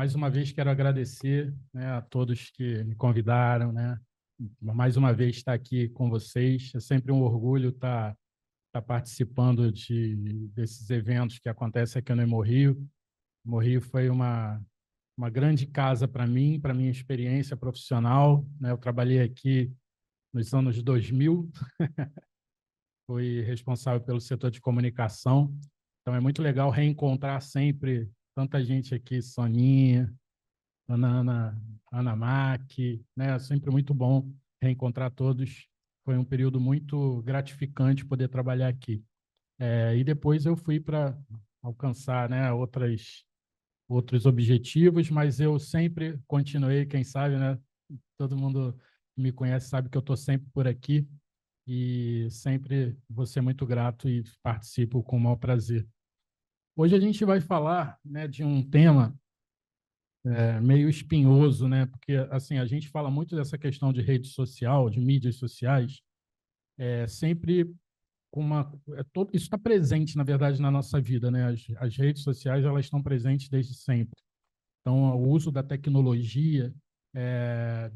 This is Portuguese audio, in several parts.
mais uma vez quero agradecer, né, a todos que me convidaram, né? Mais uma vez estar aqui com vocês. É sempre um orgulho estar participando desses eventos que acontecem aqui no Hemorrio. Hemorrio foi uma grande casa para mim, para minha experiência profissional, né? Eu trabalhei aqui nos anos 2000, fui responsável pelo setor de comunicação. Então é muito legal reencontrar sempre tanta gente aqui, Soninha, Ana Mac, né? É sempre muito bom reencontrar todos. Foi um período muito gratificante poder trabalhar aqui. E depois eu fui para alcançar, né, outros objetivos, mas eu sempre continuei, quem sabe, né? Todo mundo que me conhece sabe que eu estou sempre por aqui e sempre vou ser muito grato e participo com o maior prazer. Hoje a gente vai falar, né, de um tema meio espinhoso, né? Porque assim a gente fala muito dessa questão de rede social, de mídias sociais, sempre com isso está presente, na verdade, na nossa vida, né? As redes sociais elas estão presentes desde sempre. Então, o uso da tecnologia,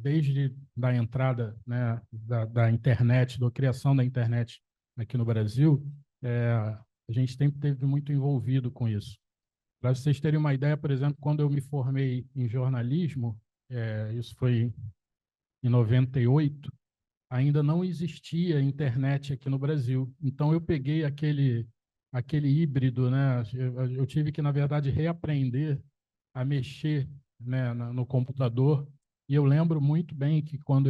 desde da entrada, né, da internet, da criação da internet aqui no Brasil, a gente sempre esteve muito envolvido com isso. Para vocês terem uma ideia, por exemplo, quando eu me formei em jornalismo, isso foi em 98, ainda não existia internet aqui no Brasil. Então, eu peguei aquele híbrido, né? Eu tive que, na verdade, reaprender a mexer, né, no computador. E eu lembro muito bem que quando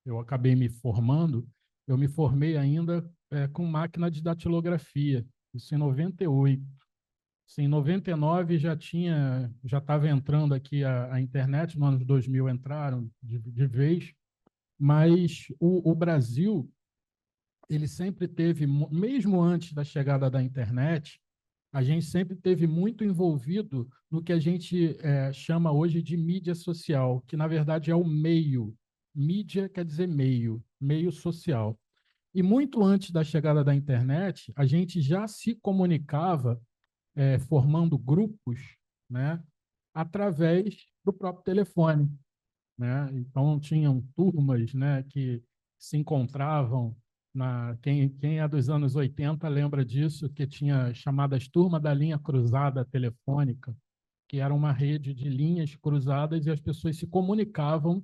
eu acabei me formando, eu me formei ainda com máquina de datilografia, isso em 98. Sim, em 99 já estava entrando aqui a internet, no ano 2000 entraram de vez, mas o Brasil, ele sempre teve, mesmo antes da chegada da internet, a gente sempre teve muito envolvido no que a gente chama hoje de mídia social, que na verdade é o meio. Mídia quer dizer meio, meio social. E muito antes da chegada da internet, a gente já se comunicava formando grupos, né, através do próprio telefone, né? Então tinham turmas, né, que se encontravam quem é dos anos 80 lembra disso, que tinha chamadas turma da linha cruzada telefônica, que era uma rede de linhas cruzadas e as pessoas se comunicavam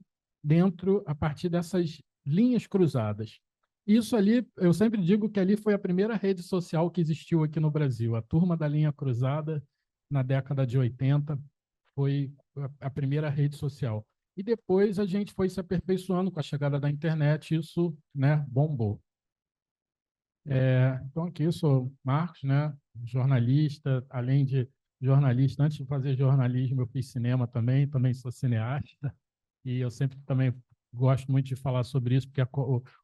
a partir dessas linhas cruzadas. Isso ali, eu sempre digo que ali foi a primeira rede social que existiu aqui no Brasil. A turma da linha cruzada, na década de 80, foi a primeira rede social. E depois a gente foi se aperfeiçoando com a chegada da internet, isso, né, bombou. Então, aqui eu sou Marcos, né, jornalista, além de jornalista, antes de fazer jornalismo, eu fiz cinema também sou cineasta, e eu sempre também gosto muito de falar sobre isso, porque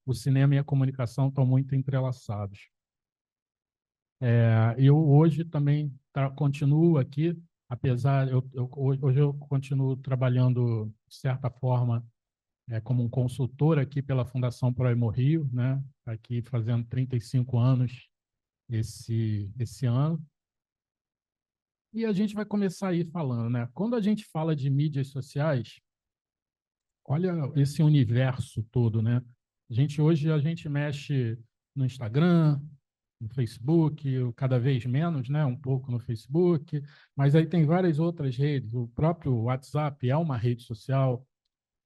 o cinema e a comunicação estão muito entrelaçados. Eu hoje também continuo aqui, apesar, hoje eu continuo trabalhando, de certa forma, como um consultor aqui pela Fundação Pro Hemorrio, né? Aqui fazendo 35 anos esse ano. E a gente vai começar aí falando, né? Quando a gente fala de mídias sociais, olha esse universo todo, né? Hoje a gente mexe no Instagram, no Facebook, cada vez menos, né? Um pouco no Facebook, mas aí tem várias outras redes. O próprio WhatsApp é uma rede social,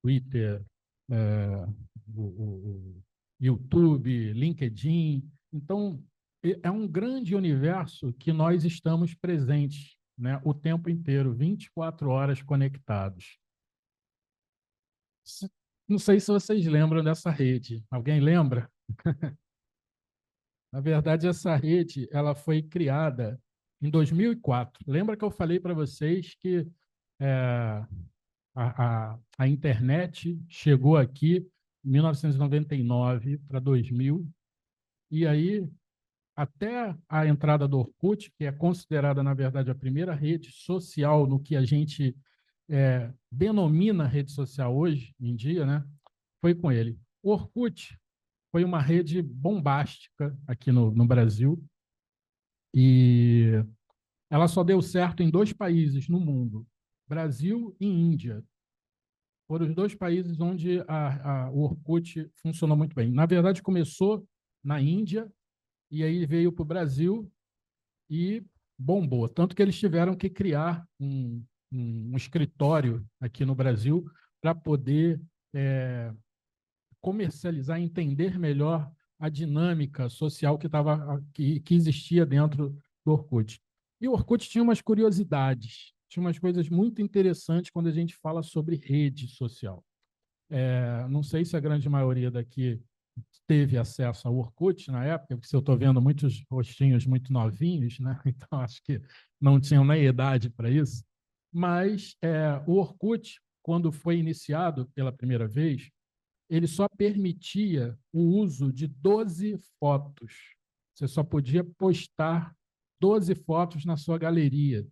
Twitter, é, o YouTube, LinkedIn. Então, é um grande universo que nós estamos presentes, né, o tempo inteiro, 24 horas conectados. Não sei se vocês lembram dessa rede. Alguém lembra? Na verdade, essa rede ela foi criada em 2004. Lembra que eu falei para vocês que é, a internet chegou aqui em 1999 para 2000, e aí até a entrada do Orkut, que é considerada, na verdade, a primeira rede social no que a gente denomina rede social hoje em dia, né? Foi com ele. O Orkut foi uma rede bombástica aqui no Brasil, e ela só deu certo em 2 países no mundo. Brasil e Índia foram os dois países onde o Orkut funcionou muito bem. Na verdade, começou na Índia e aí veio para o Brasil e bombou. Tanto que eles tiveram que criar um escritório aqui no Brasil para poder comercializar, entender melhor a dinâmica social que existia dentro do Orkut. E o Orkut tinha umas curiosidades, tinha umas coisas muito interessantes quando a gente fala sobre rede social. Não sei se a grande maioria daqui teve acesso ao Orkut na época, porque eu estou vendo muitos rostinhos muito novinhos, né? Então acho que não tinham nem idade para isso. Mas o Orkut, quando foi iniciado pela primeira vez, ele só permitia o uso de 12 fotos. Você só podia postar 12 fotos na sua galeria.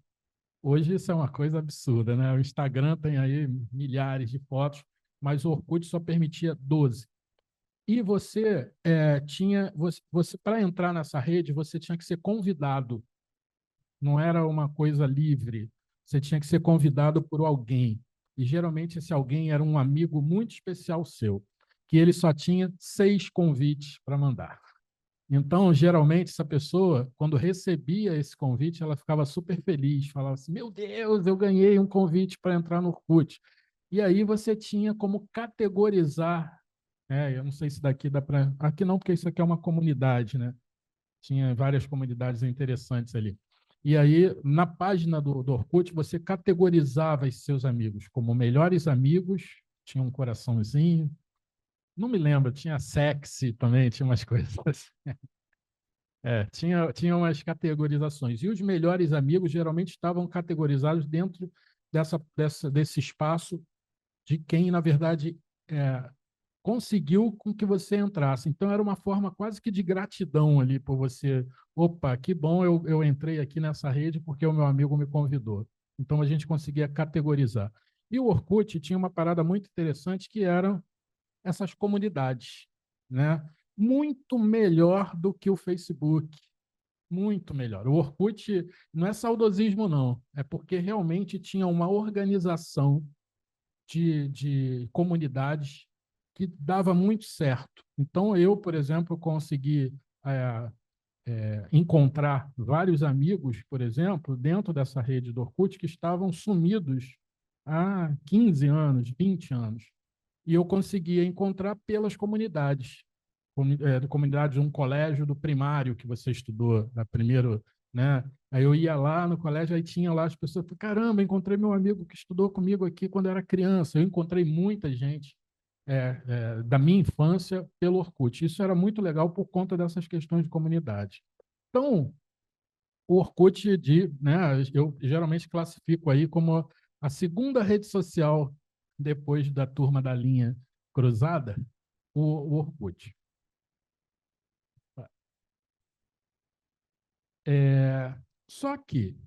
Hoje isso é uma coisa absurda, né? O Instagram tem aí milhares de fotos, mas o Orkut só permitia 12. E você você para entrar nessa rede, você tinha que ser convidado, não era uma coisa livre. Você tinha que ser convidado por alguém. E geralmente esse alguém era um amigo muito especial seu, que ele só tinha 6 convites para mandar. Então, geralmente, essa pessoa, quando recebia esse convite, ela ficava super feliz, falava assim: Meu Deus, eu ganhei um convite para entrar no Orkut. E aí você tinha como categorizar. Eu não sei se daqui dá para. Aqui não, porque isso aqui é uma comunidade, né? Tinha várias comunidades interessantes ali. E aí, na página do Orkut, você categorizava os seus amigos como melhores amigos, tinha um coraçãozinho. Não me lembro, tinha sexy também, tinha umas coisas assim. Tinha umas categorizações. E os melhores amigos geralmente estavam categorizados dentro desse espaço de quem, na verdade, conseguiu com que você entrasse. Então, era uma forma quase que de gratidão ali por você. Opa, que bom eu entrei aqui nessa rede porque o meu amigo me convidou. Então, a gente conseguia categorizar. E o Orkut tinha uma parada muito interessante que eram essas comunidades, né? Muito melhor do que o Facebook. Muito melhor. O Orkut não é saudosismo, não. É porque realmente tinha uma organização de comunidades que dava muito certo. Então, eu, por exemplo, consegui encontrar vários amigos, por exemplo, dentro dessa rede do Orkut que estavam sumidos há 15 anos, 20 anos. E eu conseguia encontrar pelas comunidades. Comunidade de um colégio do primário que você estudou, da primeiro, né? Aí eu ia lá no colégio, aí tinha lá as pessoas, caramba, encontrei meu amigo que estudou comigo aqui quando era criança. Eu encontrei muita gente da minha infância pelo Orkut. Isso era muito legal por conta dessas questões de comunidade. Então, o Orkut, né, eu geralmente classifico aí como a segunda rede social depois da turma da linha cruzada, o Orkut. Só que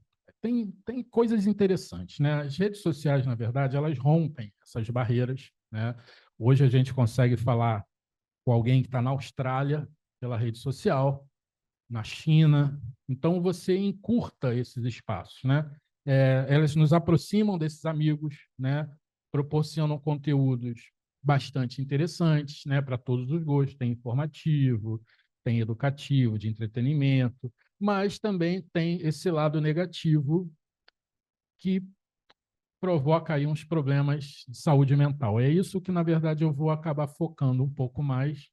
tem coisas interessantes, né? As redes sociais, na verdade, elas rompem essas barreiras, né? Hoje a gente consegue falar com alguém que está na Austrália pela rede social, na China. Então você encurta esses espaços, né? Elas nos aproximam desses amigos, né? Proporcionam conteúdos bastante interessantes, né? Para todos os gostos. Tem informativo, tem educativo, de entretenimento, mas também tem esse lado negativo que provoca aí uns problemas de saúde mental. É isso que, na verdade, eu vou acabar focando um pouco mais,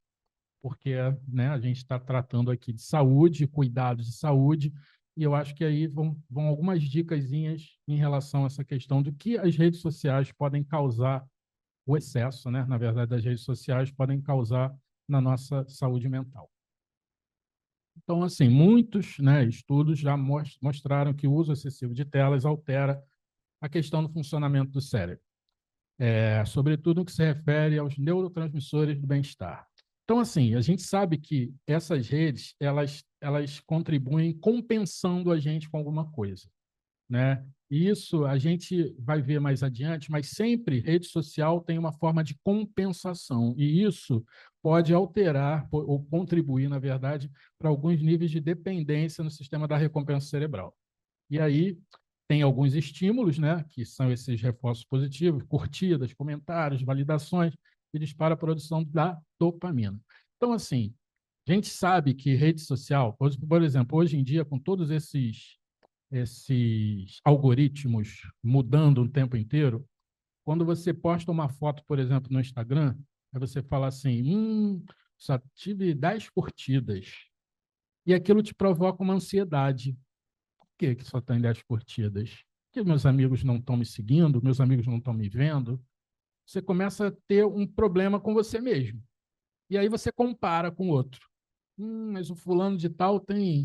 porque né, a gente está tratando aqui de saúde, cuidados de saúde, e eu acho que aí vão algumas dicasinhas em relação a essa questão do que as redes sociais podem causar, o excesso, né, na verdade, das redes sociais podem causar na nossa saúde mental. Então, assim, muitos, né, estudos já mostraram que o uso excessivo de telas altera a questão do funcionamento do cérebro, sobretudo no que se refere aos neurotransmissores do bem-estar. Então, assim, a gente sabe que essas redes, elas contribuem compensando a gente com alguma coisa, né? E isso a gente vai ver mais adiante, mas sempre rede social tem uma forma de compensação, e isso pode alterar ou contribuir, na verdade, para alguns níveis de dependência no sistema da recompensa cerebral. E aí, tem alguns estímulos, né, que são esses reforços positivos, curtidas, comentários, validações, e dispara a produção da dopamina. Então, assim, a gente sabe que rede social, por exemplo, hoje em dia, com todos esses algoritmos mudando o tempo inteiro, quando você posta uma foto, por exemplo, no Instagram, aí você fala assim, só tive 10 curtidas. E aquilo te provoca uma ansiedade. Por que só tem 10 curtidas? Porque meus amigos não estão me seguindo, meus amigos não estão me vendo. Você começa a ter um problema com você mesmo. E aí você compara com o outro. Mas o fulano de tal tem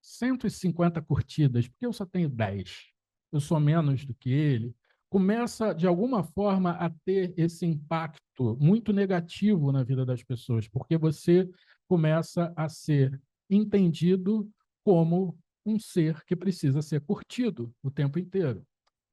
150 curtidas, porque eu só tenho 10. Eu sou menos do que ele. Começa, de alguma forma, a ter esse impacto muito negativo na vida das pessoas, porque você começa a ser entendido como um ser que precisa ser curtido o tempo inteiro.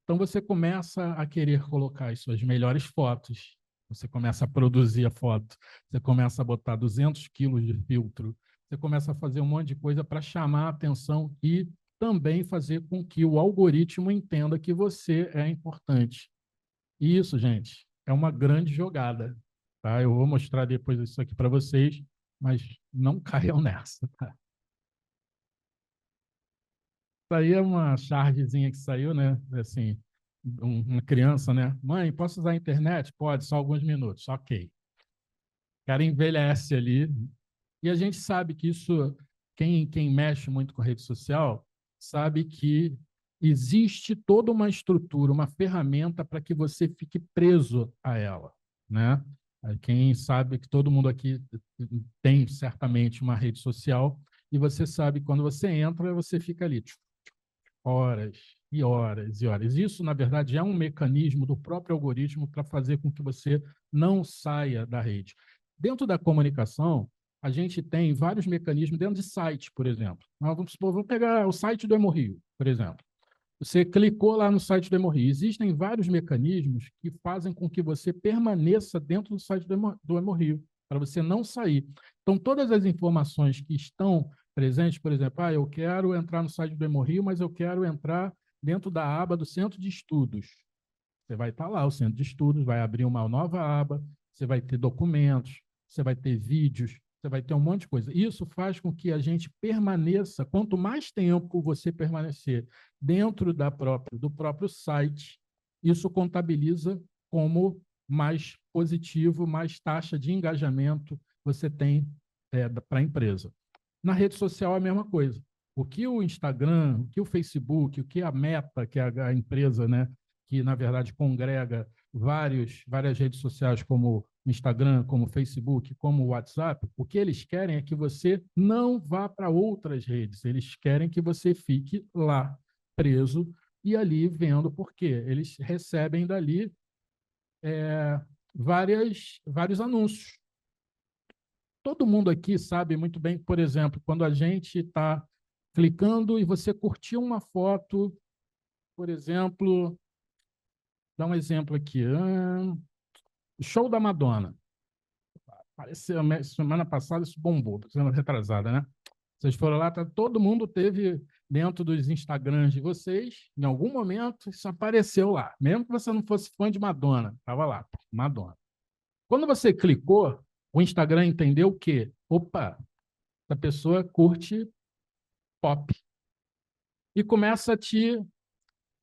Então, você começa a querer colocar as suas melhores fotos, você começa a produzir a foto, você começa a botar 200 quilos de filtro, você começa a fazer um monte de coisa para chamar a atenção e também fazer com que o algoritmo entenda que você é importante. E isso, gente, é uma grande jogada. Tá? Eu vou mostrar depois isso aqui para vocês, mas não caiam nessa. Tá? Isso aí é uma chargezinha que saiu, né? Assim, uma criança, né? Mãe, posso usar a internet? Pode, só alguns minutos. Ok. O cara envelhece ali. E a gente sabe que isso, quem mexe muito com rede social, sabe que existe toda uma estrutura, uma ferramenta para que você fique preso a ela, né? Quem sabe que todo mundo aqui tem certamente uma rede social e você sabe que quando você entra, você fica ali horas e horas e horas. Isso, na verdade, é um mecanismo do próprio algoritmo para fazer com que você não saia da rede. Dentro da comunicação, a gente tem vários mecanismos dentro de site, por exemplo. Vamos pegar o site do Hemorrio, por exemplo. Você clicou lá no site do Hemorrio. Existem vários mecanismos que fazem com que você permaneça dentro do site do Hemorrio, para você não sair. Então, todas as informações que estão presentes, por exemplo, eu quero entrar no site do Hemorrio, mas eu quero entrar dentro da aba do Centro de Estudos. Você vai estar lá, o Centro de Estudos, vai abrir uma nova aba, você vai ter documentos, você vai ter vídeos, você vai ter um monte de coisa. Isso faz com que a gente permaneça, quanto mais tempo você permanecer dentro do próprio site, isso contabiliza como mais positivo, mais taxa de engajamento você tem para a empresa. Na rede social é a mesma coisa. O que o Instagram, o que o Facebook, o que a Meta, que é a empresa, né, que na verdade congrega várias redes sociais como Instagram, como Facebook, como WhatsApp, o que eles querem é que você não vá para outras redes. Eles querem que você fique lá, preso, e ali vendo por quê. Eles recebem dali vários anúncios. Todo mundo aqui sabe muito bem, por exemplo, quando a gente está clicando e você curtiu uma foto, por exemplo, dá um exemplo aqui, show da Madonna. Apareceu, semana passada isso bombou, semana retrasada, né? Vocês foram lá, todo mundo teve dentro dos Instagrams de vocês, em algum momento isso apareceu lá, mesmo que você não fosse fã de Madonna, estava lá, Madonna. Quando você clicou, o Instagram entendeu que, opa, a pessoa curte pop e começa a te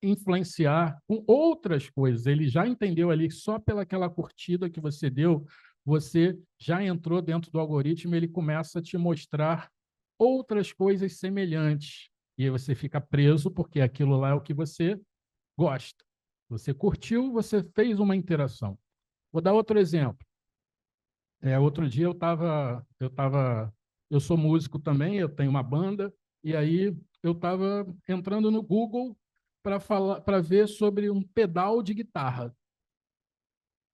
influenciar com outras coisas. Ele já entendeu ali, só pelaquela curtida que você deu, você já entrou dentro do algoritmo, ele começa a te mostrar outras coisas semelhantes. E aí você fica preso, porque aquilo lá é o que você gosta. Você curtiu, você fez uma interação. Vou dar outro exemplo. Outro dia eu sou músico também, eu tenho uma banda, e aí eu estava entrando no Google para ver sobre um pedal de guitarra.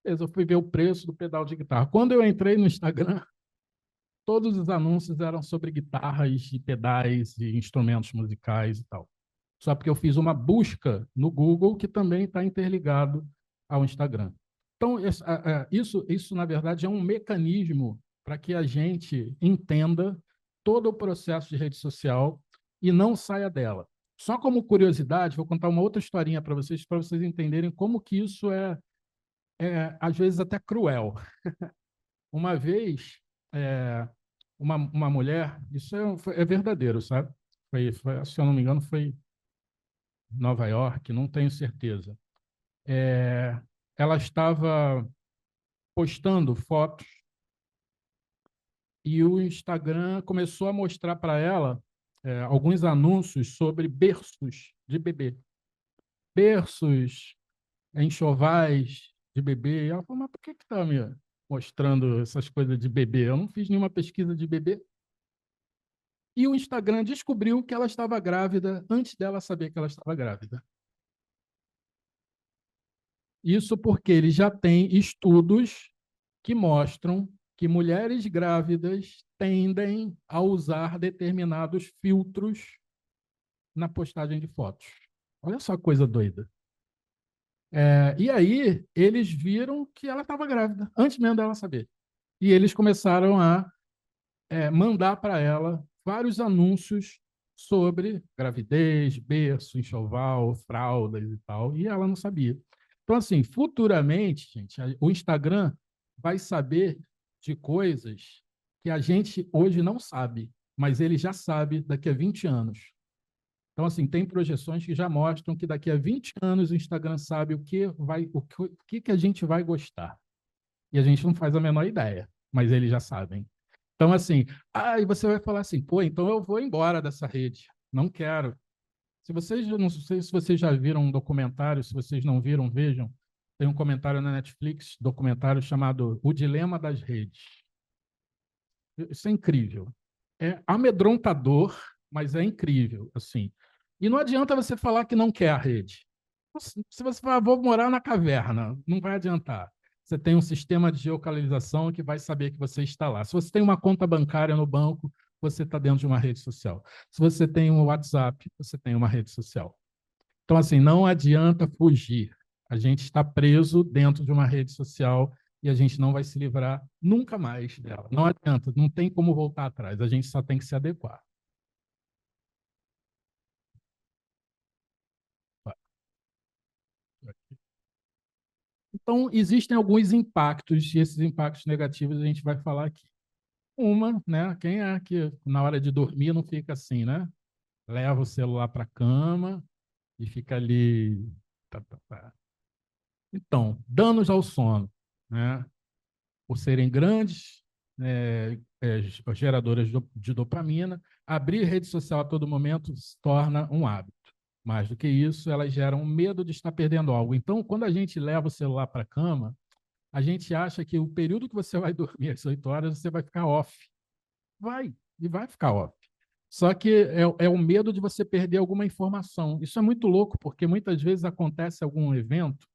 Eu fui ver o preço do pedal de guitarra. Quando eu entrei no Instagram, todos os anúncios eram sobre guitarras e pedais e instrumentos musicais e tal. Só porque eu fiz uma busca no Google que também está interligado ao Instagram. Então, isso, na verdade, é um mecanismo para que a gente entenda todo o processo de rede social e não saia dela. Só como curiosidade, vou contar uma outra historinha para vocês entenderem como que isso às vezes, até cruel. Uma vez, é, uma mulher, isso é verdadeiro, sabe? Se eu não me engano, foi em Nova York, não tenho certeza. É, ela estava postando fotos e o Instagram começou a mostrar para ela alguns anúncios sobre berços de bebê. Berços, enxovais de bebê. E ela falou, mas por que está me mostrando essas coisas de bebê? Eu não fiz nenhuma pesquisa de bebê. E o Instagram descobriu que ela estava grávida antes dela saber que ela estava grávida. Isso porque ele já tem estudos que mostram que mulheres grávidas tendem a usar determinados filtros na postagem de fotos. Olha só que coisa doida. E aí, eles viram que ela estava grávida, antes mesmo dela saber. E eles começaram a mandar para ela vários anúncios sobre gravidez, berço, enxoval, fraldas e tal, e ela não sabia. Então, assim, futuramente, gente, o Instagram vai saber de coisas que a gente hoje não sabe, mas ele já sabe daqui a 20 anos. Então, assim, tem projeções que já mostram que daqui a 20 anos o Instagram sabe o que a gente vai gostar. E a gente não faz a menor ideia, mas eles já sabem. Então, assim, e você vai falar assim, pô, então eu vou embora dessa rede. Não quero. Se vocês, não sei se vocês já viram um documentário, se vocês não viram, vejam. Tem um comentário na Netflix, documentário chamado O Dilema das Redes. Isso é incrível. É amedrontador, mas é incrível, assim. E não adianta você falar que não quer a rede. Se você falar, vou morar na caverna, não vai adiantar. Você tem um sistema de geolocalização que vai saber que você está lá. Se você tem uma conta bancária no banco, você está dentro de uma rede social. Se você tem um WhatsApp, você tem uma rede social. Então, assim, não adianta fugir. A gente está preso dentro de uma rede social e a gente não vai se livrar nunca mais dela. Não adianta, não tem como voltar atrás. A gente só tem que se adequar. Então, existem alguns impactos, e esses impactos negativos a gente vai falar aqui. Uma, né? Quem é que na hora de dormir não fica assim, né? Leva o celular para a cama e fica ali. Tá, tá, tá. Então, danos ao sono, né? Por serem grandes geradoras de dopamina, abrir rede social a todo momento se torna um hábito. Mais do que isso, elas geram medo de estar perdendo algo. Então, quando a gente leva o celular para a cama, a gente acha que o período que você vai dormir às 8 horas, você vai ficar off. E vai ficar off. Só que é o medo de você perder alguma informação. Isso é muito louco, porque muitas vezes acontece algum evento,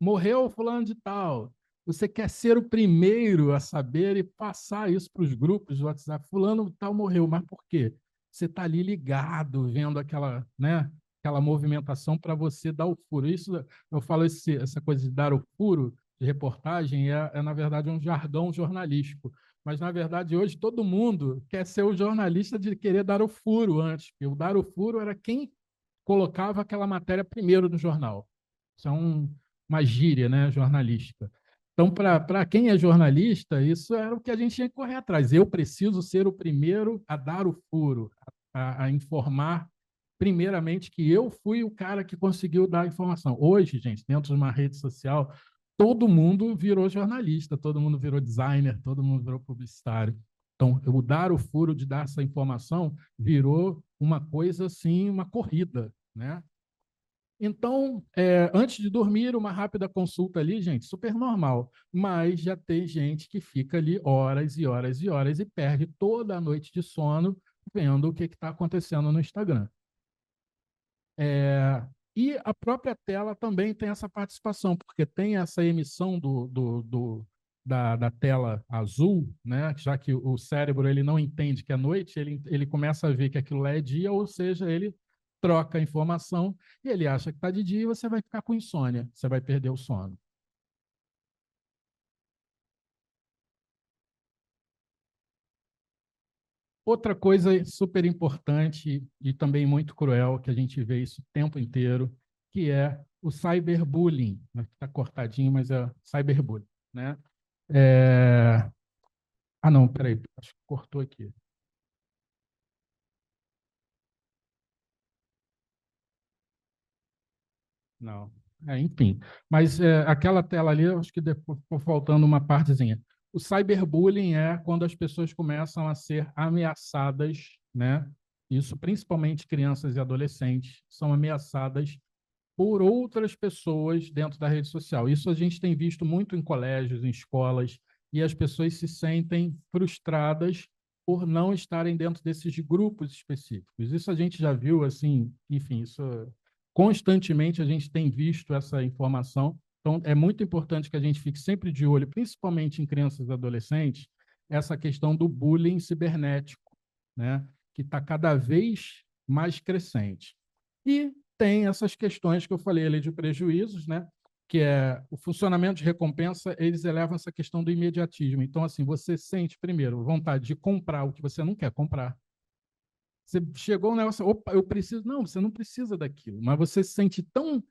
morreu fulano de tal, você quer ser o primeiro a saber e passar isso para os grupos do WhatsApp. Fulano de tal morreu, mas por quê? Você está ali ligado, vendo aquela movimentação para você dar o furo. Isso, eu falo essa coisa de dar o furo de reportagem, na verdade, um jargão jornalístico. Mas, na verdade, hoje todo mundo quer ser o jornalista de querer dar o furo antes. Porque o dar o furo era quem colocava aquela matéria primeiro no jornal. Isso é uma gíria, né, jornalística. Então, para quem é jornalista, isso era o que a gente tinha que correr atrás. Eu preciso ser o primeiro a dar o furo, a informar, primeiramente, que eu fui o cara que conseguiu dar a informação. Hoje, gente, dentro de uma rede social, todo mundo virou jornalista, todo mundo virou designer, todo mundo virou publicitário. Então, o dar o furo de dar essa informação virou uma coisa assim, uma corrida, né? Então, antes de dormir, uma rápida consulta ali, gente, super normal. Mas já tem gente que fica ali horas e horas e horas e perde toda a noite de sono vendo o que está acontecendo no Instagram. E a própria tela também tem essa participação, porque tem essa emissão da tela azul, né? Já que o cérebro ele não entende que é noite, ele começa a ver que aquilo lá é dia, ou seja, ele troca a informação e ele acha que está de dia e você vai ficar com insônia, você vai perder o sono. Outra coisa super importante e também muito cruel, que a gente vê isso o tempo inteiro, que é o cyberbullying. Está cortadinho, mas é cyberbullying, né? É... Ah, não, peraí, acho que cortou aqui. Não. Enfim, mas aquela tela ali, eu acho que depois ficou faltando uma partezinha. O cyberbullying é quando as pessoas começam a ser ameaçadas, né? Isso principalmente crianças e adolescentes são ameaçadas por outras pessoas dentro da rede social. Isso a gente tem visto muito em colégios, em escolas, e as pessoas se sentem frustradas por não estarem dentro desses grupos específicos. Isso a gente já viu, assim, enfim, isso constantemente a gente tem visto essa informação. Então, é muito importante que a gente fique sempre de olho, principalmente em crianças e adolescentes, essa questão do bullying cibernético, né? Que está cada vez mais crescente. E tem essas questões que eu falei ali de prejuízos, né? Que é o funcionamento de recompensa, eles elevam essa questão do imediatismo. Então, assim, você sente, primeiro, vontade de comprar o que você não quer comprar. Você chegou um negócio, opa, eu preciso. Não, você não precisa daquilo, mas você se sente tão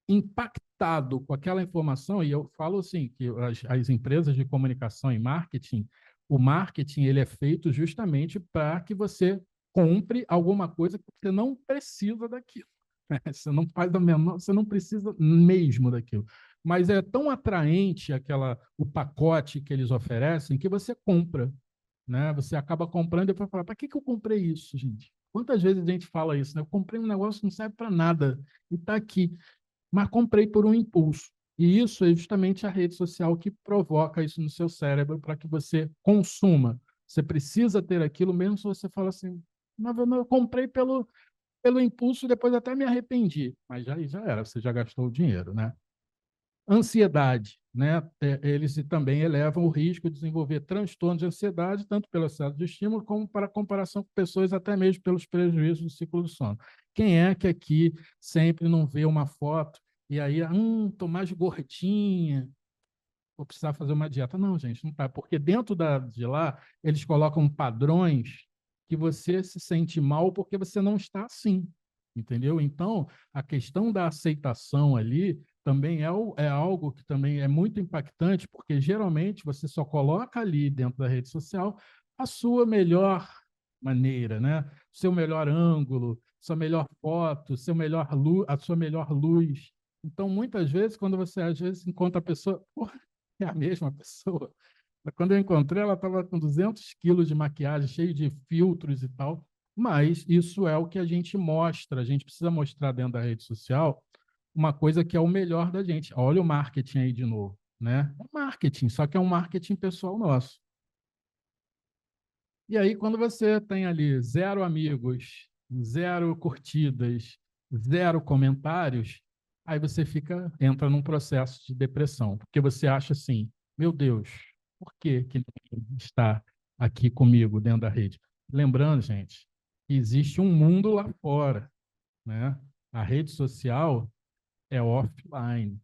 impactado com aquela informação, e eu falo assim, que as empresas de comunicação e marketing, o marketing ele é feito justamente para que você compre alguma coisa que você não precisa daquilo. Você não faz a menor, você não precisa mesmo daquilo. Mas é tão atraente o pacote que eles oferecem que você compra, né? Você acaba comprando e depois fala, para que eu comprei isso, gente? Quantas vezes a gente fala isso, né? Eu comprei um negócio que não serve para nada e está aqui, mas comprei por um impulso. E isso é justamente a rede social que provoca isso no seu cérebro para que você consuma. Você precisa ter aquilo, mesmo se você fala assim, não, eu comprei pelo impulso e depois até me arrependi. Mas já era, você já gastou o dinheiro, né? Ansiedade, né? Eles também elevam o risco de desenvolver transtorno de ansiedade, tanto pelo excesso de estímulo, como para comparação com pessoas, até mesmo pelos prejuízos do ciclo do sono. Quem é que aqui sempre não vê uma foto e aí, tô mais gordinha, vou precisar fazer uma dieta? Não, gente, não tá, porque dentro de lá, eles colocam padrões que você se sente mal porque você não está assim, entendeu? Então, a questão da aceitação ali também é algo que também é muito impactante, porque geralmente você só coloca ali dentro da rede social a sua melhor maneira, né? Seu melhor ângulo, sua melhor foto, seu melhor luz, a sua melhor luz. Então, muitas vezes, quando você às vezes encontra a pessoa, é a mesma pessoa. Quando eu encontrei, ela estava com 200 quilos de maquiagem, cheio de filtros e tal. Mas isso é o que a gente mostra. A gente precisa mostrar dentro da rede social uma coisa que é o melhor da gente. Olha o marketing aí de novo, né? É marketing, só que é um marketing pessoal nosso. E aí, quando você tem ali zero amigos, zero curtidas, zero comentários, aí você entra num processo de depressão, porque você acha assim, meu Deus, por que ninguém está aqui comigo dentro da rede? Lembrando, gente, que existe um mundo lá fora, né? A rede social é offline,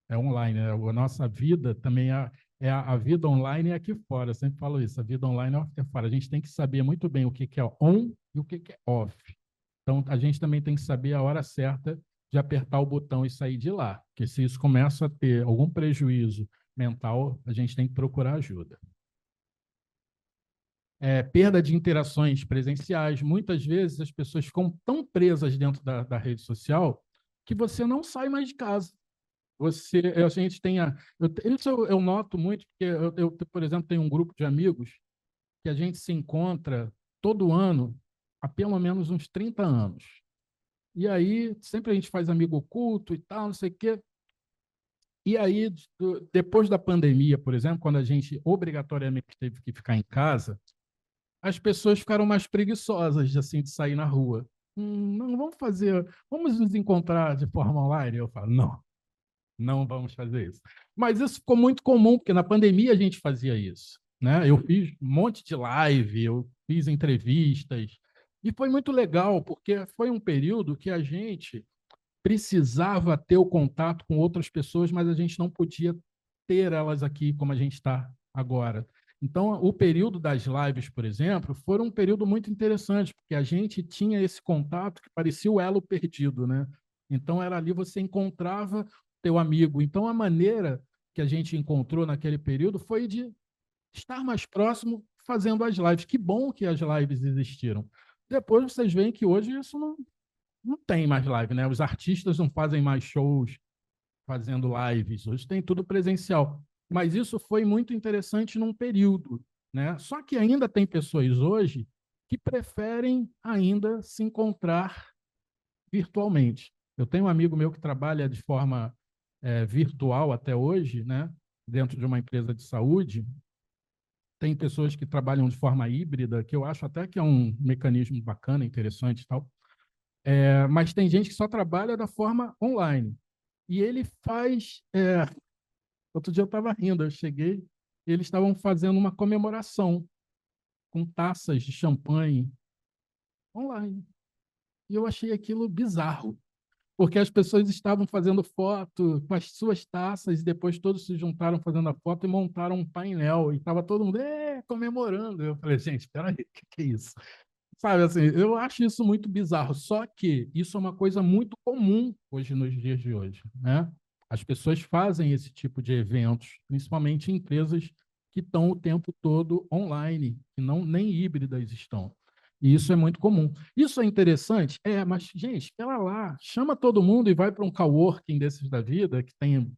é online, né? A nossa vida também é a vida online é aqui fora. Eu sempre falo isso, a vida online é aqui fora. A gente tem que saber muito bem o que é on e o que é off. Então, a gente também tem que saber a hora certa de apertar o botão e sair de lá, porque se isso começa a ter algum prejuízo mental, a gente tem que procurar ajuda. Perda de interações presenciais. Muitas vezes as pessoas ficam tão presas dentro da rede social que você não sai mais de casa. A gente tem isso eu noto muito, porque por exemplo, tenho um grupo de amigos que a gente se encontra todo ano há pelo menos uns 30 anos. E aí, sempre a gente faz amigo oculto e tal, não sei o quê. E aí, depois da pandemia, por exemplo, quando a gente obrigatoriamente teve que ficar em casa, as pessoas ficaram mais preguiçosas assim, de sair na rua. Não, vamos nos encontrar de forma online? Eu falo, não, não vamos fazer isso. Mas isso ficou muito comum, porque na pandemia a gente fazia isso, né? Eu fiz um monte de live, eu fiz entrevistas, e foi muito legal, porque foi um período que a gente precisava ter o contato com outras pessoas, mas a gente não podia ter elas aqui como a gente está agora. Então, o período das lives, por exemplo, foi um período muito interessante, porque a gente tinha esse contato que parecia o elo perdido, né? Então, era ali você encontrava teu amigo. Então, a maneira que a gente encontrou naquele período foi de estar mais próximo fazendo as lives. Que bom que as lives existiram. Depois vocês veem que hoje isso não tem mais live, né? Os artistas não fazem mais shows fazendo lives, hoje tem tudo presencial. Mas isso foi muito interessante num período, né? Só que ainda tem pessoas hoje que preferem ainda se encontrar virtualmente. Eu tenho um amigo meu que trabalha de forma virtual até hoje, né? Dentro de uma empresa de saúde. Tem pessoas que trabalham de forma híbrida, que eu acho até que é um mecanismo bacana, interessante e tal. Mas tem gente que só trabalha da forma online. E ele faz. Outro dia eu estava rindo, eu cheguei, e eles estavam fazendo uma comemoração com taças de champanhe online. E eu achei aquilo bizarro, porque as pessoas estavam fazendo foto com as suas taças e depois todos se juntaram fazendo a foto e montaram um painel e estava todo mundo comemorando. Eu falei, gente, espera aí, o que é isso? Sabe, assim, eu acho isso muito bizarro, só que isso é uma coisa muito comum hoje nos dias de hoje, né? As pessoas fazem esse tipo de eventos, principalmente em empresas que estão o tempo todo online, que não nem híbridas estão. E isso é muito comum. Isso é interessante? Mas, gente, ela lá, chama todo mundo e vai para um coworking desses da vida, que tem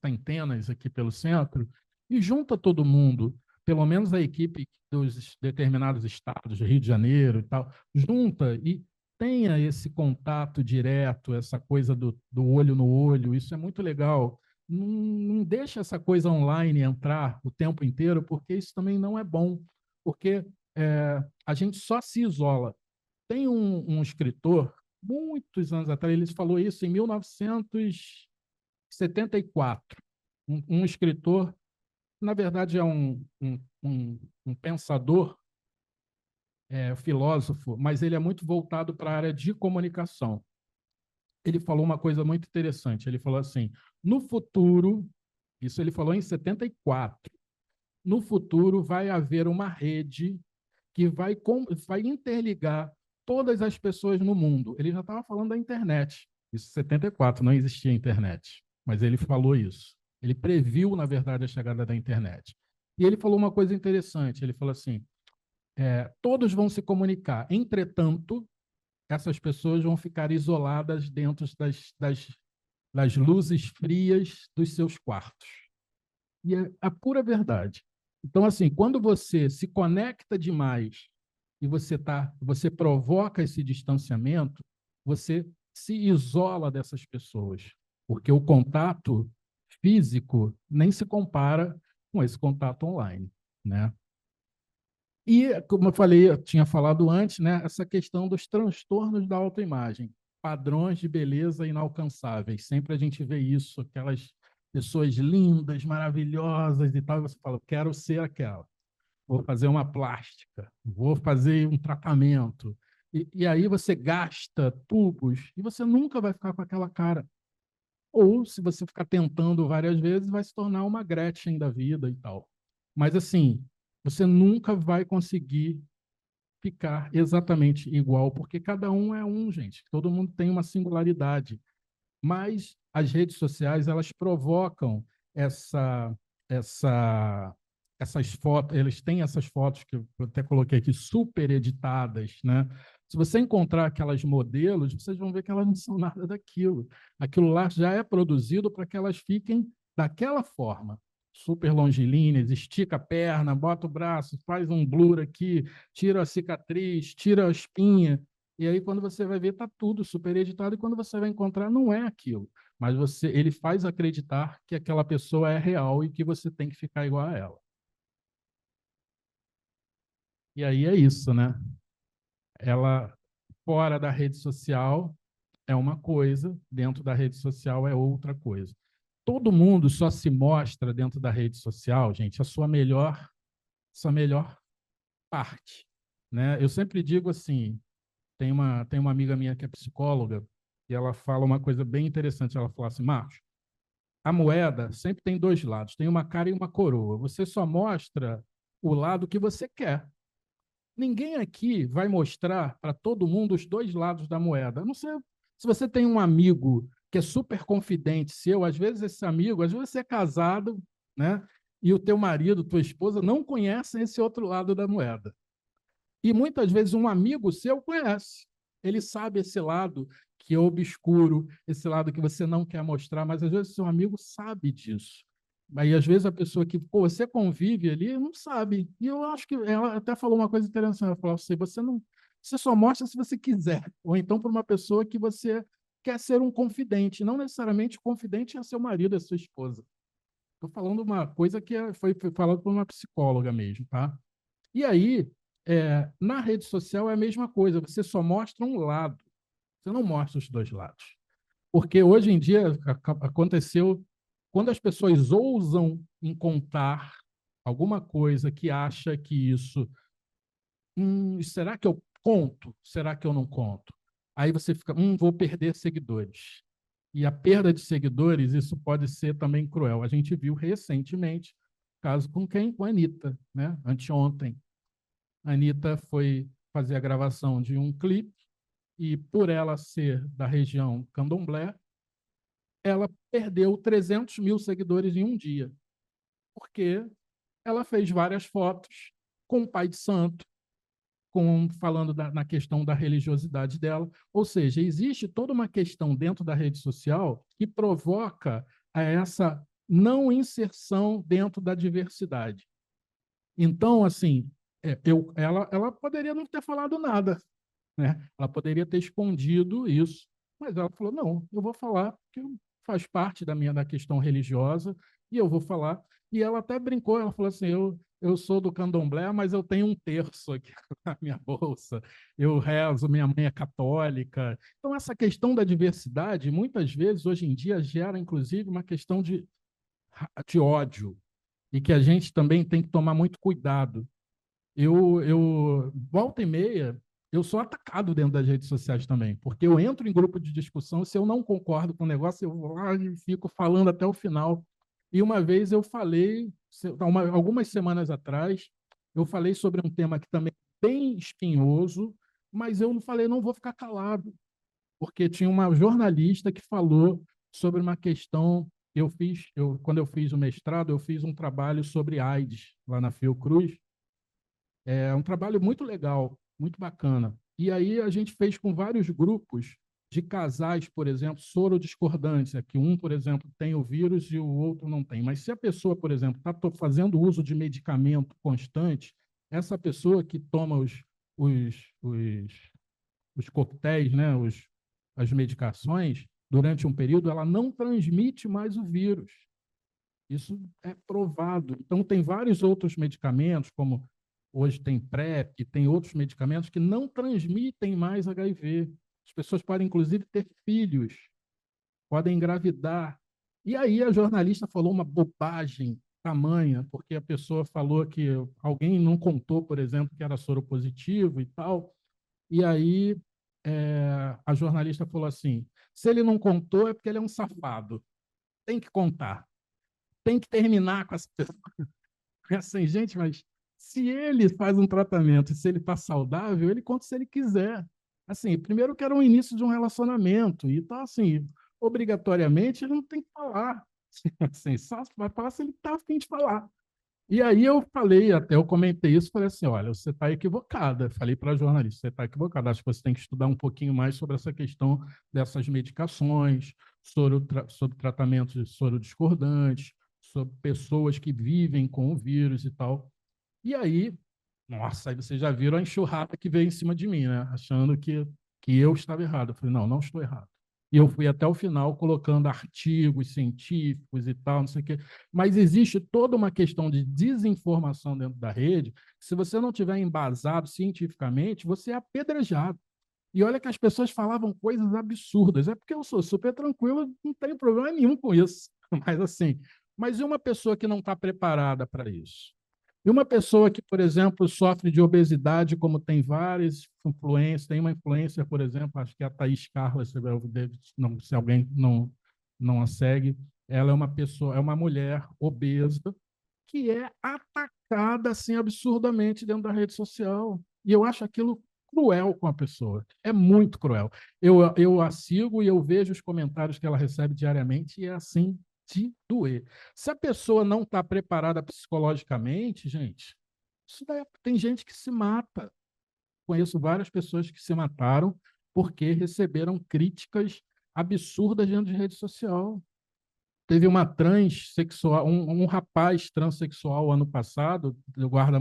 centenas aqui pelo centro, e junta todo mundo, pelo menos a equipe dos determinados estados, Rio de Janeiro e tal, junta e tenha esse contato direto, essa coisa do olho no olho, isso é muito legal. Não deixa essa coisa online entrar o tempo inteiro, porque isso também não é bom, porque a gente só se isola. Tem um escritor, muitos anos atrás, ele falou isso em 1974, um escritor, na verdade é um pensador, filósofo, mas ele é muito voltado para a área de comunicação. Ele falou uma coisa muito interessante, ele falou assim, no futuro, isso ele falou em 74, no futuro vai haver uma rede que vai interligar todas as pessoas no mundo. Ele já estava falando da internet. Isso em 74, não existia internet, mas ele falou isso. Ele previu, na verdade, a chegada da internet. E ele falou uma coisa interessante. Ele falou assim: todos vão se comunicar. Entretanto, essas pessoas vão ficar isoladas dentro das luzes frias dos seus quartos. E é a pura verdade. Então, assim, quando você se conecta demais e você provoca esse distanciamento, você se isola dessas pessoas, porque o contato físico nem se compara com esse contato online, né? E, como eu falei, eu tinha falado antes, né, essa questão dos transtornos da autoimagem, padrões de beleza inalcançáveis. Sempre a gente vê isso, aquelas pessoas lindas, maravilhosas e tal, e você fala, quero ser aquela. Vou fazer uma plástica, vou fazer um tratamento. E aí você gasta tubos e você nunca vai ficar com aquela cara. Ou, se você ficar tentando várias vezes, vai se tornar uma Gretchen da vida e tal. Mas, assim, você nunca vai conseguir ficar exatamente igual, porque cada um é um, gente. Todo mundo tem uma singularidade. Mas as redes sociais, elas provocam essa, essa, essas fotos, eles têm essas fotos que eu até coloquei aqui, super editadas, né? Se você encontrar aquelas modelos, vocês vão ver que elas não são nada daquilo. Aquilo lá já é produzido para que elas fiquem daquela forma, super longilíneas, estica a perna, bota o braço, faz um blur aqui, tira a cicatriz, tira a espinha, e aí, quando você vai ver, está tudo super editado, e quando você vai encontrar, não é aquilo. Mas ele faz acreditar que aquela pessoa é real e que você tem que ficar igual a ela. E aí é isso, né? Ela, fora da rede social, é uma coisa, dentro da rede social é outra coisa. Todo mundo só se mostra dentro da rede social, gente, a sua melhor parte, né? Eu sempre digo assim, tem uma amiga minha que é psicóloga e ela fala uma coisa bem interessante. Ela fala assim, Marcos, a moeda sempre tem dois lados, tem uma cara e uma coroa. Você só mostra o lado que você quer. Ninguém aqui vai mostrar para todo mundo os dois lados da moeda. A não ser se você tem um amigo que é super confidente seu, às vezes esse amigo, às vezes você é casado, né? E o teu marido, tua esposa não conhecem esse outro lado da moeda. E muitas vezes um amigo seu conhece. Ele sabe esse lado que é obscuro, esse lado que você não quer mostrar, mas às vezes seu amigo sabe disso. Aí, às vezes, a pessoa que você convive ali não sabe. E eu acho que ela até falou uma coisa interessante. Ela falou assim: você não, você só mostra se você quiser. Ou então para uma pessoa que você quer ser um confidente. Não necessariamente o confidente é seu marido, é sua esposa. Estou falando uma coisa que foi falada por uma psicóloga mesmo, tá? E aí, na rede social é a mesma coisa, você só mostra um lado, você não mostra os dois lados. Porque hoje em dia aconteceu, quando as pessoas ousam em contar alguma coisa que acha que isso, será que eu conto? Será que eu não conto? Aí você fica, vou perder seguidores. E a perda de seguidores, isso pode ser também cruel. A gente viu recentemente, caso com quem? Com a Anitta, né? Anteontem. A Anitta foi fazer a gravação de um clipe e, por ela ser da região candomblé, ela perdeu 300 mil seguidores em um dia, porque ela fez várias fotos com o pai de santo, falando na questão da religiosidade dela. Ou seja, existe toda uma questão dentro da rede social que provoca essa não inserção dentro da diversidade. Então, assim, ela poderia não ter falado nada, né? Ela poderia ter escondido isso, mas ela falou: não, eu vou falar, porque faz parte da questão religiosa, e eu vou falar. E ela até brincou, ela falou assim: eu sou do candomblé, mas eu tenho um terço aqui na minha bolsa, eu rezo, minha mãe é católica. Então, essa questão da diversidade, muitas vezes, hoje em dia, gera, inclusive, uma questão de ódio, e que a gente também tem que tomar muito cuidado. Volta e meia, eu sou atacado dentro das redes sociais também, porque eu entro em grupo de discussão, se eu não concordo com o negócio, eu vou lá e fico falando até o final. E uma vez eu falei, algumas semanas atrás, eu falei sobre um tema que também é bem espinhoso, mas eu não falei, não vou ficar calado, porque tinha uma jornalista que falou sobre uma questão. Quando eu fiz o mestrado, eu fiz um trabalho sobre AIDS lá na Fiocruz. É um trabalho muito legal, muito bacana. E aí a gente fez com vários grupos de casais, por exemplo, sorodiscordantes, que um, por exemplo, tem o vírus e o outro não tem. Mas se a pessoa, por exemplo, está fazendo uso de medicamento constante, essa pessoa que toma os, os, os coquetéis, né, as medicações, durante um período, ela não transmite mais o vírus. Isso é provado. Então, tem vários outros medicamentos, como hoje tem PrEP, tem outros medicamentos que não transmitem mais HIV. As pessoas podem, inclusive, ter filhos, podem engravidar. E aí a jornalista falou uma bobagem tamanha, porque a pessoa falou que alguém não contou, por exemplo, que era soropositivo e tal. E aí a jornalista falou assim: se ele não contou é porque ele é um safado. Tem que contar. Tem que terminar com essa pessoa. É assim, gente, mas se ele faz um tratamento e se ele está saudável, ele conta se ele quiser. Assim, primeiro que era o início de um relacionamento, e então, assim, obrigatoriamente ele não tem que falar. Assim, só vai falar se ele está a fim de falar. E aí eu falei, até eu comentei isso, falei assim: olha, você está equivocada. Falei para a jornalista: você está equivocada. Acho que você tem que estudar um pouquinho mais sobre essa questão dessas medicações, sobre tratamentos de soro discordantes, sobre pessoas que vivem com o vírus e tal. E aí, nossa, aí vocês já viram a enxurrada que veio em cima de mim, né? Achando que eu estava errado. Eu falei: não, não estou errado. E eu fui até o final colocando artigos científicos e tal, não sei o quê. Mas existe toda uma questão de desinformação dentro da rede. Se você não tiver embasado cientificamente, você é apedrejado. E olha que as pessoas falavam coisas absurdas. É porque eu sou super tranquilo, não tenho problema nenhum com isso. Mas assim, mas e uma pessoa que não está preparada para isso? E uma pessoa que, por exemplo, sofre de obesidade, como tem várias influências, tem uma influência, por exemplo, acho que é a Thaís Carla, se alguém não a segue, Ela é uma pessoa, é uma mulher obesa que é atacada assim absurdamente dentro da rede social. E eu acho aquilo cruel com a pessoa. É muito cruel. Eu a sigo e eu vejo os comentários que ela recebe diariamente e é assim de doer. Se a pessoa não está preparada psicologicamente, gente, tem gente que se mata. Conheço várias pessoas que se mataram porque receberam críticas absurdas dentro de rede social. Teve uma transexual, um rapaz transexual ano passado, do guarda,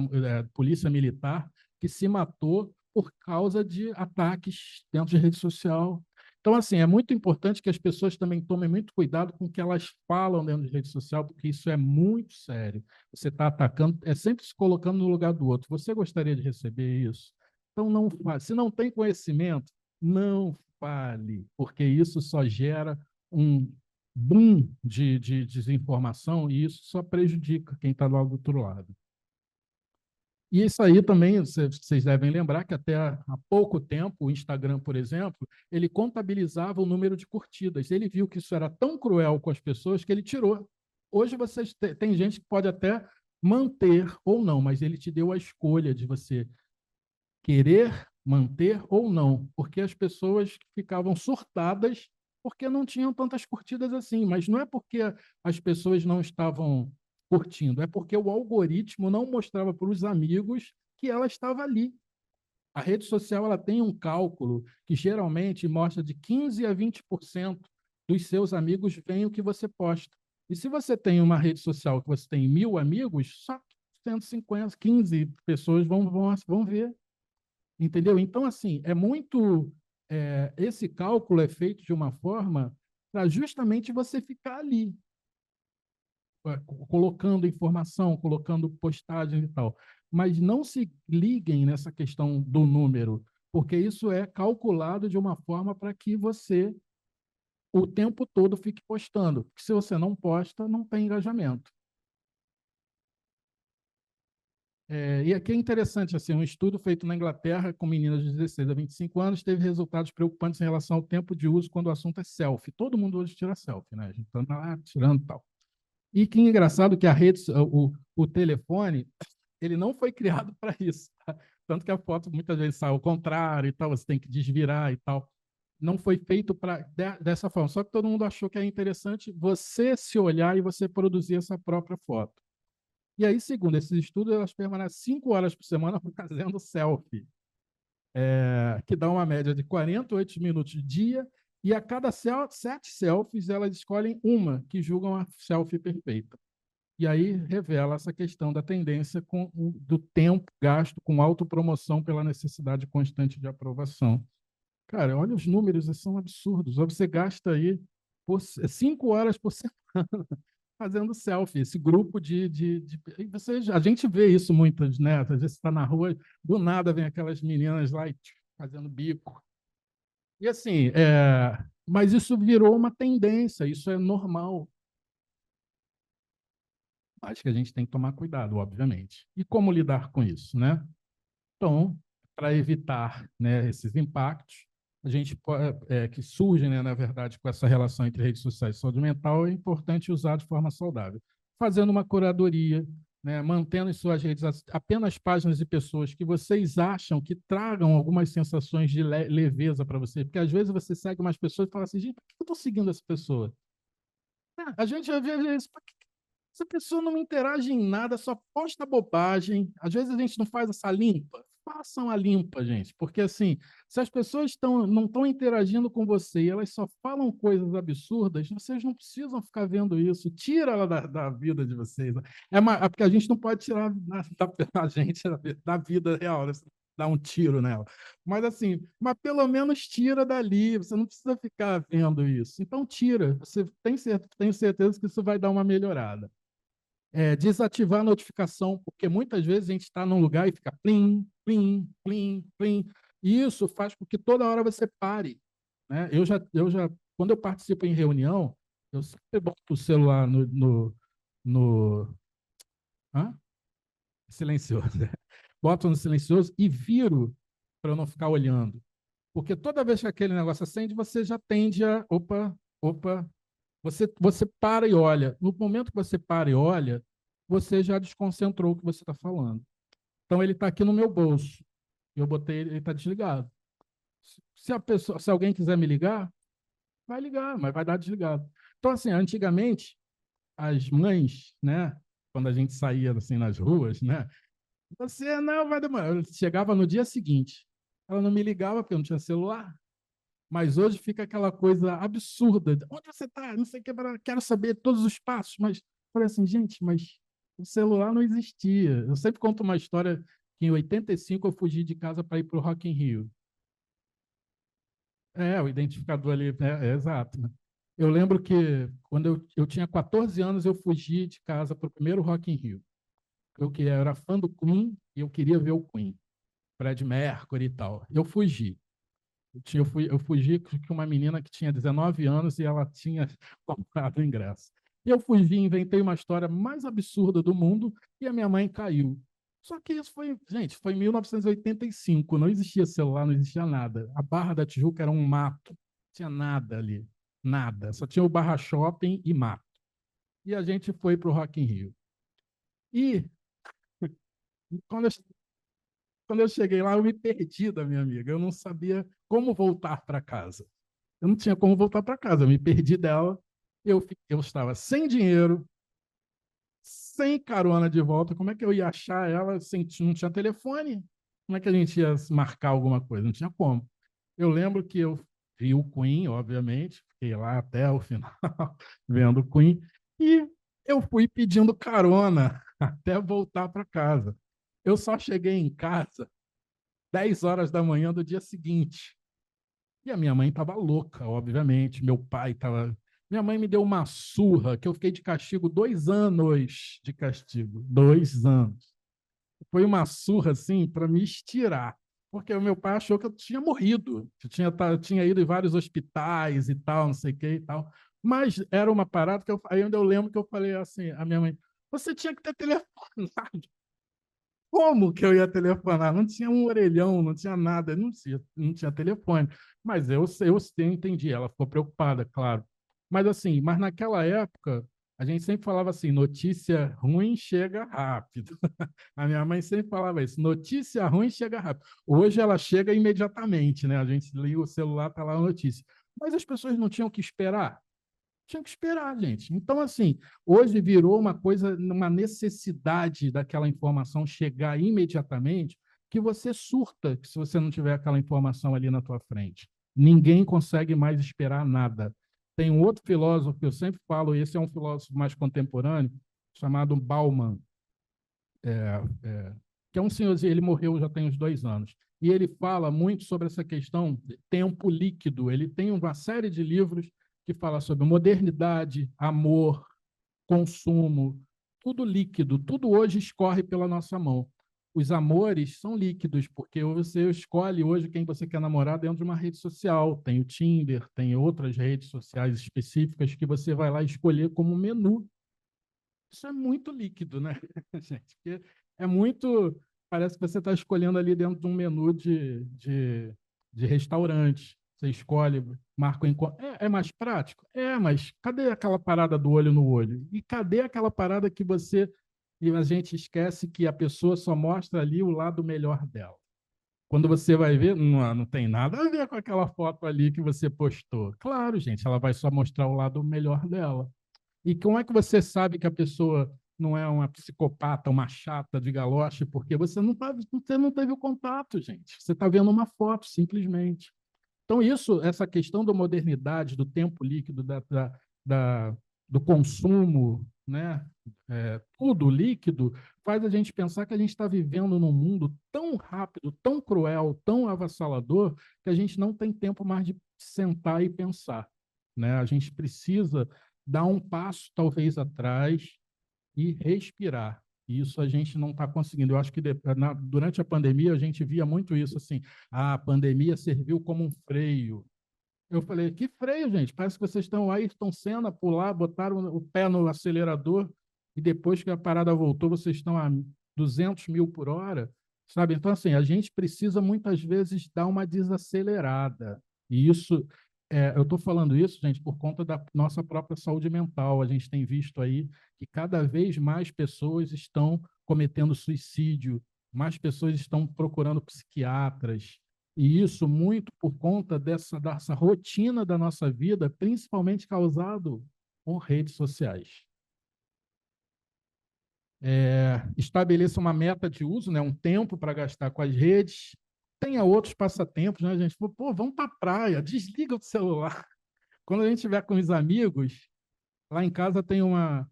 polícia militar, que se matou por causa de ataques dentro de rede social. Então, assim, é muito importante que as pessoas também tomem muito cuidado com o que elas falam dentro de rede social, porque isso é muito sério. Você está atacando, é sempre se colocando no lugar do outro. Você gostaria de receber isso? Então, não fale. Se não tem conhecimento, não fale, porque isso só gera um boom de desinformação e isso só prejudica quem está lá do outro lado. E isso aí também, vocês devem lembrar que até há pouco tempo, o Instagram, por exemplo, ele contabilizava o número de curtidas. Ele viu que isso era tão cruel com as pessoas que ele tirou. Hoje vocês tem gente que pode até manter ou não, mas ele te deu a escolha de você querer manter ou não, porque as pessoas ficavam surtadas porque não tinham tantas curtidas assim, mas não é porque as pessoas não estavam curtindo, é porque o algoritmo não mostrava para os amigos que ela estava ali. A rede social ela tem um cálculo que geralmente mostra de 15 a 20% dos seus amigos veem o que você posta. E se você tem uma rede social que você tem 1.000 amigos, só 150, 15 pessoas vão ver. Entendeu? Então, assim, é muito. Esse cálculo é feito de uma forma para justamente você ficar ali, colocando informação, colocando postagens e tal. Mas não se liguem nessa questão do número, porque isso é calculado de uma forma para que você, o tempo todo, fique postando. Porque se você não posta, não tem engajamento. E aqui é interessante, assim, um estudo feito na Inglaterra com meninas de 16 a 25 anos teve resultados preocupantes em relação ao tempo de uso quando o assunto é selfie. Todo mundo hoje tira selfie, né? A gente está lá tirando e tal. E que engraçado que a rede, o telefone, ele não foi criado para isso. Tá? Tanto que a foto muitas vezes sai ao contrário e tal, você tem que desvirar e tal. Não foi feito dessa forma. Só que todo mundo achou que é interessante você se olhar e você produzir essa própria foto. E aí, segundo esses estudos, elas permanecem 5 horas por semana fazendo selfie, que dá uma média de 48 minutos de dia, e a cada 7 selfies, elas escolhem uma que julgam a selfie perfeita. E aí revela essa questão da tendência do tempo gasto com autopromoção pela necessidade constante de aprovação. Cara, olha os números, eles são absurdos. Você gasta aí 5 horas por semana fazendo selfie, esse grupo a gente vê isso muitas, né? Às vezes você está na rua, do nada vem aquelas meninas lá e fazendo bico. E assim, mas isso virou uma tendência, isso é normal. Acho que a gente tem que tomar cuidado, obviamente. E como lidar com isso, né? Então, para evitar, né, esses impactos, a gente que surgem, né, na verdade, com essa relação entre redes sociais e saúde mental, é importante usar de forma saudável. Fazendo uma curadoria, né, mantendo em suas redes apenas páginas de pessoas que vocês acham que tragam algumas sensações de leveza para você, porque às vezes você segue umas pessoas e fala assim, gente, por que eu estou seguindo essa pessoa? A gente já vê isso, essa pessoa não interage em nada, só posta bobagem. Às vezes a gente não faz essa limpa. Façam a limpa, gente. Porque, assim, se as pessoas não estão interagindo com você e elas só falam coisas absurdas, vocês não precisam ficar vendo isso. Tira ela da vida de vocês. É porque a gente não pode tirar a gente da vida real, né? Dar um tiro nela. Mas, assim, pelo menos tira dali. Você não precisa ficar vendo isso. Então, tira. Você tenho certeza que isso vai dar uma melhorada. Desativar a notificação, porque muitas vezes a gente está num lugar e fica plim, plim, plim, plim. E isso faz com que toda hora você pare. Né? Quando eu participo em reunião, eu sempre boto o celular no hã? Silencioso. Né? Boto no silencioso e viro para eu não ficar olhando. Porque toda vez que aquele negócio acende, você já tende a. Opa, opa. Você para e olha. No momento que você para e olha, você já desconcentrou o que você está falando. Então, ele está aqui no meu bolso. Eu botei ele está desligado. Se alguém quiser me ligar, vai ligar, mas vai dar desligado. Então, assim, antigamente, as mães, né, quando a gente saía assim nas ruas, né, você não vai demorar. Eu chegava no dia seguinte. Ela não me ligava porque eu não tinha celular. Mas hoje fica aquela coisa absurda. Onde você está? Não sei o que, quero saber todos os passos. Mas falei assim, gente, mas o celular não existia. Eu sempre conto uma história que em 85 eu fugi de casa para ir para o Rock in Rio. O identificador ali, é exato. Né? Eu lembro que quando eu tinha 14 anos, eu fugi de casa para o primeiro Rock in Rio. Eu era fã do Queen e eu queria ver o Queen, Fred Mercury e tal. Eu fugi. Eu fugi com uma menina que tinha 19 anos e ela tinha comprado o ingresso. E eu fugi, inventei uma história mais absurda do mundo e a minha mãe caiu. Só que isso foi, gente, foi em 1985, não existia celular, não existia nada. A Barra da Tijuca era um mato, não tinha nada ali, nada. Só tinha o Barra Shopping e mato. E a gente foi para o Rock in Rio. E quando eu, quando eu cheguei lá, eu me perdi da minha amiga. Eu não sabia como voltar para casa. Eu não tinha como voltar para casa, eu me perdi dela. Eu estava sem dinheiro, sem carona de volta. Como é que eu ia achar ela sem não tinha telefone? Como é que a gente ia marcar alguma coisa? Não tinha como. Eu lembro que eu vi o Queen, obviamente, fiquei lá até o final vendo o Queen e eu fui pedindo carona até voltar para casa. Eu só cheguei em casa 10 horas da manhã do dia seguinte. E a minha mãe estava louca, obviamente. Meu pai estava. Minha mãe me deu uma surra que eu fiquei de castigo 2 anos de castigo. 2 anos. Foi uma surra, assim, para me estirar. Porque o meu pai achou que eu tinha morrido. Eu tinha ido em vários hospitais e tal, não sei o que e tal. Mas era uma parada que aí onde eu lembro que eu falei assim, a minha mãe, você tinha que ter telefonado. Como que eu ia telefonar? Não tinha um orelhão, não tinha nada, não tinha telefone. Mas eu entendi, ela ficou preocupada, claro. Mas assim, mas naquela época, a gente sempre falava assim, notícia ruim chega rápido. A minha mãe sempre falava isso, notícia ruim chega rápido. Hoje ela chega imediatamente, né? A gente liga o celular, tá lá a notícia. Mas as pessoas não tinham que esperar. Tinha que esperar, gente. Então, assim, hoje virou uma coisa, uma necessidade daquela informação chegar imediatamente, que você surta se você não tiver aquela informação ali na tua frente. Ninguém consegue mais esperar nada. Tem um outro filósofo que eu sempre falo, esse é um filósofo mais contemporâneo, chamado Bauman, que é um senhorzinho, ele morreu já tem uns 2 anos. E ele fala muito sobre essa questão de tempo líquido. Ele tem uma série de livros que fala sobre modernidade, amor, consumo, tudo líquido, tudo hoje escorre pela nossa mão. Os amores são líquidos, porque você escolhe hoje quem você quer namorar dentro de uma rede social. Tem o Tinder, tem outras redes sociais específicas que você vai lá escolher como menu. Isso é muito líquido, né, gente? Porque é muito. Parece que você está escolhendo ali dentro de um menu de restaurante. Você escolhe, marca o encontro. É mais prático? Mas cadê aquela parada do olho no olho? E cadê aquela parada que você. E a gente esquece que a pessoa só mostra ali o lado melhor dela. Quando você vai ver, não tem nada a ver com aquela foto ali que você postou. Claro, gente, ela vai só mostrar o lado melhor dela. E como é que você sabe que a pessoa não é uma psicopata, uma chata de galoche, porque você não teve o contato, gente. Você está vendo uma foto, simplesmente. Então, essa questão da modernidade, do tempo líquido, da, do consumo, né? Tudo líquido, faz a gente pensar que a gente está vivendo num mundo tão rápido, tão cruel, tão avassalador, que a gente não tem tempo mais de sentar e pensar. Né? A gente precisa dar um passo, talvez, atrás e respirar. Isso a gente não está conseguindo. Eu acho que durante a pandemia a gente via muito isso assim. A pandemia serviu como um freio. Eu falei, que freio, gente? Parece que vocês estão aí, estão Senna, pular, botaram o pé no acelerador e depois que a parada voltou, vocês estão a 200 mil por hora, sabe? Então, assim, a gente precisa muitas vezes dar uma desacelerada. E isso Eu estou falando isso, gente, por conta da nossa própria saúde mental. A gente tem visto aí que cada vez mais pessoas estão cometendo suicídio, mais pessoas estão procurando psiquiatras, e isso muito por conta dessa rotina da nossa vida, principalmente causado por redes sociais. Estabeleça uma meta de uso, né, um tempo para gastar com as redes. Tenha outros passatempos, né, gente? Pô, vamos para a praia, desliga o celular. Quando a gente estiver com os amigos, lá em casa tem uma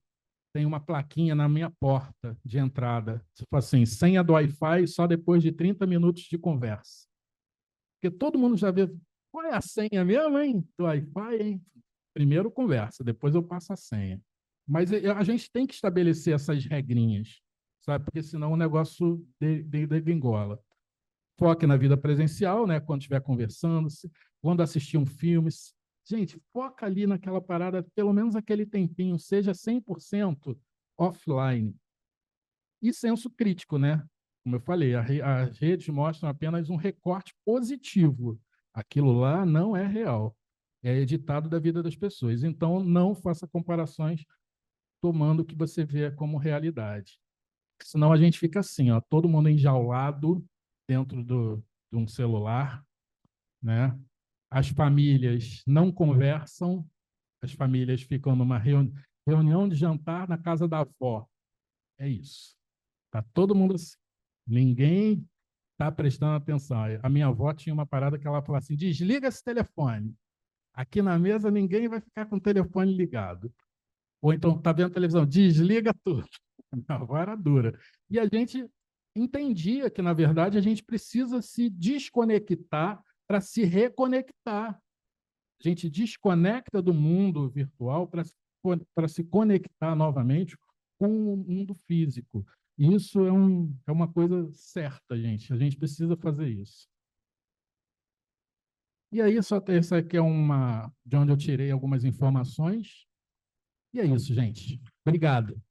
plaquinha na minha porta de entrada, tipo assim, senha do Wi-Fi só depois de 30 minutos de conversa. Porque todo mundo já vê, qual é a senha mesmo, hein? Do Wi-Fi, hein? Primeiro conversa, depois eu passo a senha. Mas a gente tem que estabelecer essas regrinhas, sabe? Porque senão o negócio degringola. Foque na vida presencial, né? Quando estiver conversando, quando assistir um filme. Gente, foca ali naquela parada, pelo menos aquele tempinho, seja 100% offline. E senso crítico, né? Como eu falei, as redes mostram apenas um recorte positivo. Aquilo lá não é real. É editado da vida das pessoas. Então, não faça comparações tomando o que você vê como realidade. Senão a gente fica assim, ó, todo mundo enjaulado dentro de um celular, né? As famílias não conversam, as famílias ficam numa reunião de jantar na casa da avó. É isso. Tá todo mundo assim. Ninguém está prestando atenção. A minha avó tinha uma parada que ela falava assim: desliga esse telefone. Aqui na mesa ninguém vai ficar com o telefone ligado. Ou então está vendo televisão, desliga tudo. A minha avó era dura. E a gente entendia que, na verdade, a gente precisa se desconectar para se reconectar. A gente desconecta do mundo virtual para se conectar novamente com o mundo físico. Isso é uma coisa certa, gente. A gente precisa fazer isso. E aí, essa aqui é uma de onde eu tirei algumas informações. E é isso, gente. Obrigado.